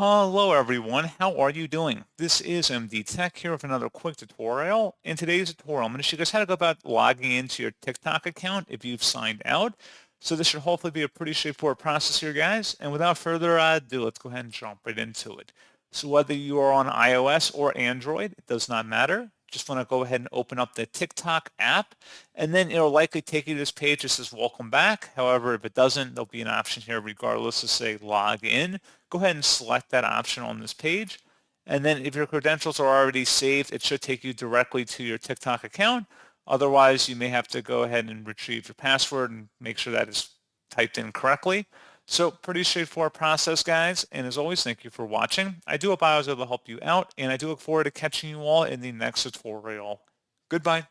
Hello everyone, how are you doing? This is MD Tech here with another quick tutorial. In today's tutorial, I'm going to show you guys how to go about logging into your TikTok account if you've signed out. So this should hopefully be a pretty straightforward process here, guys. And without further ado, let's go ahead and jump right into it. So whether you are on iOS or Android, it does not matter. Just want to go ahead and open up the TikTok app, and then it'll likely take you to this page that says welcome back. However, if it doesn't, there'll be an option here regardless to say log in. Go ahead and select that option on this page. And then if your credentials are already saved, it should take you directly to your TikTok account. Otherwise, you may have to go ahead and retrieve your password and make sure that is typed in correctly. So pretty straightforward process, guys. And as always, thank you for watching. I do hope I was able to help you out, and I do look forward to catching you all in the next tutorial. Goodbye.